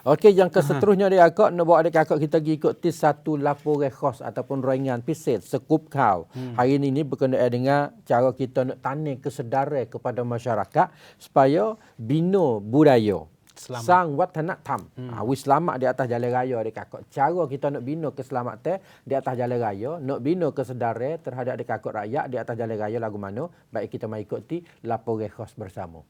Okey, yang keseterusnya dia agak nak bawa adik-akak kita pergi ikut satu laporan khas ataupun ringan pisat sekup kau. Hari ini berkenaan dengan cara kita nak tanam kesedaran kepada masyarakat supaya bina budaya. Selamat. Sang Wathanatham. Selamat di atas jalan raya adik-akak. Cara kita nak bina keselamatan di atas jalan raya, nak bina kesedaran terhadap adik-akak rakyat di atas jalan raya lagu mana, baik kita mai ikuti laporan khas bersama.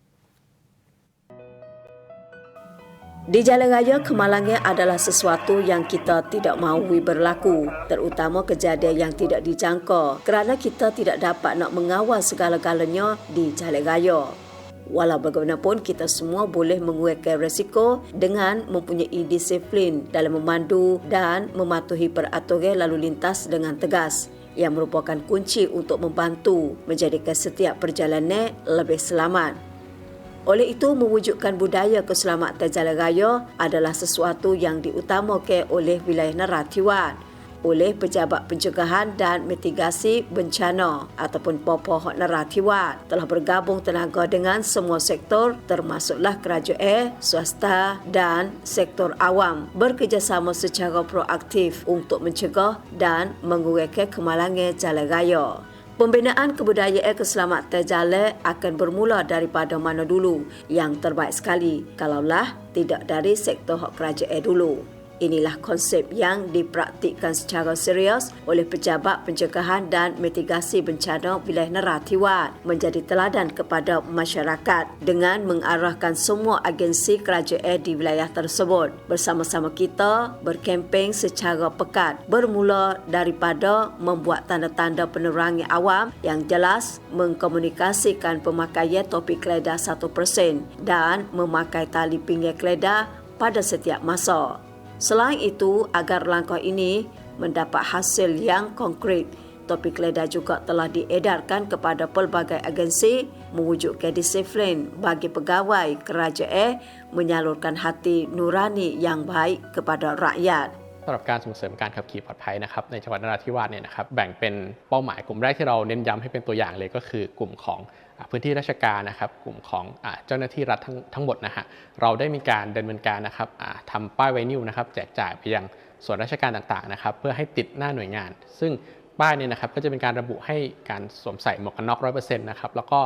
Di jalan raya kemalangan adalah sesuatu yang kita tidak mahu berlaku, terutama kejadian yang tidak dijangka kerana kita tidak dapat nak mengawal segala-galanya di jalan raya. Walau bagaimanapun, kita semua boleh mengurangkan risiko dengan mempunyai disiplin dalam memandu dan mematuhi peraturan lalu lintas dengan tegas, yang merupakan kunci untuk membantu menjadikan setiap perjalanan lebih selamat. Oleh itu, mewujudkan budaya keselamatan jalan raya adalah sesuatu yang diutamakan oleh wilayah Narathiwat, oleh Pejabat Pencegahan dan Mitigasi Bencana ataupun POPOH Narathiwat telah bergabung tenaga dengan semua sektor termasuklah kerajaan, swasta dan sektor awam bekerjasama secara proaktif untuk mencegah dan mengurangkan kemalangan jalan raya. Pembinaan kebudayaan keselamatan jalan akan bermula daripada mana dulu? Yang terbaik sekali kalaulah tidak dari sektor hak kerajaan dulu. Inilah konsep yang dipraktikkan secara serius oleh Pejabat Pencegahan dan Mitigasi Bencana wilayah Narathiwat menjadi teladan kepada masyarakat dengan mengarahkan semua agensi kerajaan di wilayah tersebut. Bersama-sama kita berkempen secara pekat bermula daripada membuat tanda-tanda penerangan awam yang jelas, mengkomunikasikan pemakaian topi keledar 1% dan memakai tali pinggir keledar pada setiap masa. Selain itu, agar langkah ini mendapat hasil yang konkret, topi keledar juga telah diedarkan kepada pelbagai agensi mewujudkan disiplin bagi pegawai kerajaan menyalurkan hati nurani yang baik kepada rakyat. สำหรับการส่งเสริมการขับขี่ปลอดภัยนะครับในจังหวัดนราธิวาสเนี่ยนะครับแบ่งเป็นเป้าหมายกลุ่มแรกที่เราเน้นย้ำให้เป็นตัวอย่างเลยก็คือกลุ่มของพื้นที่ราชการนะครับกลุ่มของเจ้าหน้าที่รัฐทั้งหมดนะฮะเราได้มีการดำเนินการนะครับทำป้ายไวนิลนะครับแจกจ่ายไปยังส่วนราชการต่างๆนะครับเพื่อให้ติดหน้าหน่วยงานซึ่งป้ายเนี่ยนะครับก็จะเป็นการระบุให้การสวมใส่หมวกกันน็อก 100% นะครับแล้วก็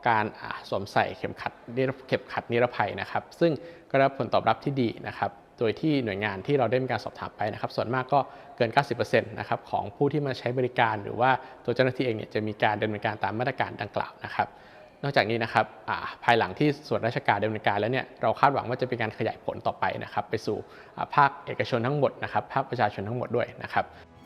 การสวมใส่เข็มขัดนิรภัยนะครับซึ่งก็ได้รับผลตอบรับที่ดีนะครับโดยที่หน่วยงานที่เราได้มีการสอบถามไปนะครับส่วนมากก็เกิน 90% นะครับของผู้ที่มาใช้บริการหรือว่าตัวเจ้าหน้าที่เองเนี่ยจะมีการดำเนินการตามมาตรการดังกล่าวนะครับนอกจากนี้นะครับภายหลังที่ส่วนราชการดำเนินการแล้วเนี่ยเราคาดหวังว่าจะเป็นการขยายผลต่อไปนะครับไปสู่ภาคเอกชนทั้งหมดนะครับภาคประชาชนทั้งหมดด้วยนะครับ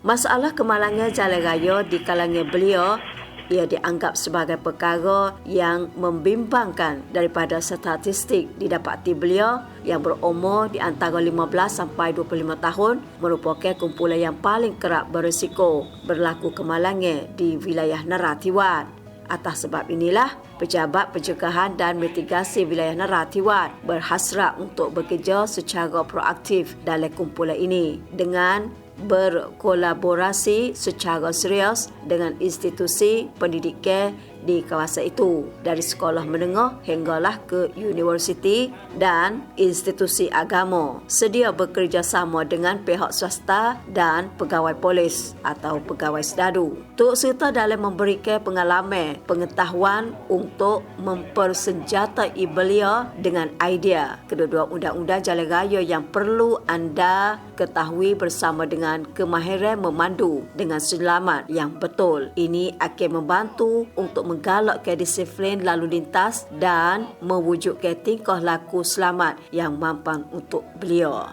Masalah kemalangan jalan raya di kalangan beliau ia dianggap sebagai perkara yang membimbangkan daripada statistik didapati beliau yang berumur di antara 15 sampai 25 tahun merupakan kumpulan yang paling kerap berisiko berlaku kemalangan di wilayah Narathiwat. Atas sebab inilah, Pejabat Pencegahan dan Mitigasi Wilayah Narathiwat berhasrat untuk bekerja secara proaktif dalam kumpulan ini dengan berkolaborasi secara serius dengan institusi pendidikan di kawasan itu dari sekolah menengah hinggalah ke universiti dan institusi agama sedia bekerjasama dengan pihak swasta dan pegawai polis atau pegawai sedadu turut serta dalam memberikan pengalaman pengetahuan untuk mempersenjatai belia dengan idea kedua-dua undang-undang jalan raya yang perlu anda ketahui bersama dengan kemahiran memandu dengan selamat yang betul. Ini akan membantu untuk menggalakkan disiplin lalu lintas dan mewujudkan tingkah laku selamat yang mampan untuk beliau.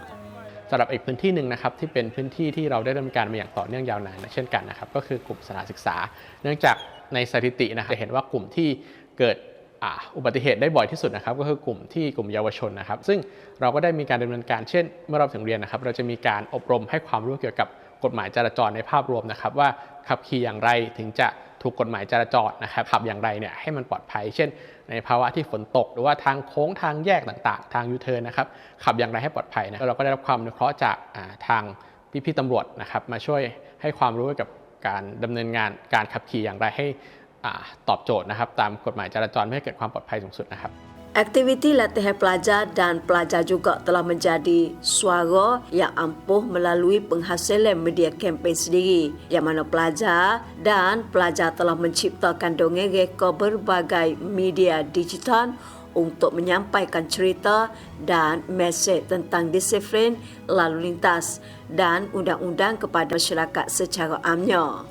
สำหรับอีกพื้นที่หนึ่งนะครับที่เป็นพื้นที่ที่เราได้ดำเนินการมาอย่างต่อเนื่องยาวนานเช่นกันนะครับก็คือกลุ่มสถานศึกษาเนื่องจากในสถิตินะครับจะเห็นว่ากลุ่มที่เกิดอุบัติเหตุได้บ่อยที่สุดนะครับก็คือกลุ่มเยาวชนนะครับซึ่งเราก็ได้มีการดำเนินการเช่นเมื่อเราถึงเรียนนะครับเราจะมีการอบรมให้ความรู้เกี่ยวกับกฎหมายจราจรในภาพรวมนะครับว่าขับขี่อย่างไรถึงจะถูกกฎหมายจราจรนะครับขับอย่างไรเนี่ยให้มันปลอดภัยเช่นในภาวะที่ฝนตกหรือว่าทางโค้งทางแยกต่างๆทางยูเทิร์นนะครับขับอย่างไรให้ปลอดภัยนะเราก็ได้รับความอนุเคราะห์จากทางพี่ๆตำรวจนะครับมาช่วยให้ความรู้เกี่ยวกับการดำเนินงานการขับขี่อย่างไรให้ตอบโจทย์นะครับตามกฎหมายจราจรเพื่อให้เกิดความปลอดภัยสูงสุดนะครับ Aktiviti latihan pelajar dan pelajar juga telah menjadi suara yang ampuh melalui penghasilan media kempen sendiri, yang mana pelajar dan pelajar telah menciptakan dongeng reka berbagai media digital untuk menyampaikan cerita dan mesej tentang disiplin lalu lintas dan undang-undang kepada masyarakat secara amnya.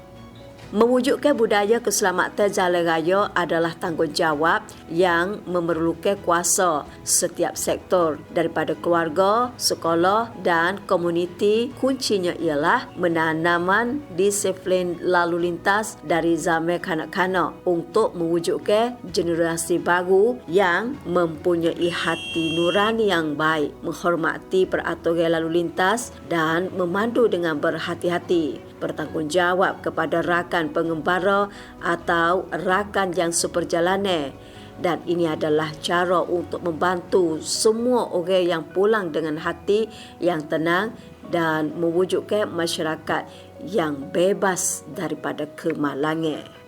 Mewujudkan budaya keselamatan jalan raya adalah tanggungjawab yang memerlukan kuasa setiap sektor daripada keluarga, sekolah dan komuniti. Kuncinya ialah menanaman disiplin lalu lintas dari zaman kanak-kanak untuk mewujudkan generasi baru yang mempunyai hati nurani yang baik, menghormati peraturan lalu lintas dan memandu dengan berhati-hati, bertanggungjawab kepada rakan pengembara atau rakan yang seperjalanan, dan ini adalah cara untuk membantu semua orang yang pulang dengan hati yang tenang dan mewujudkan masyarakat yang bebas daripada kemalangan.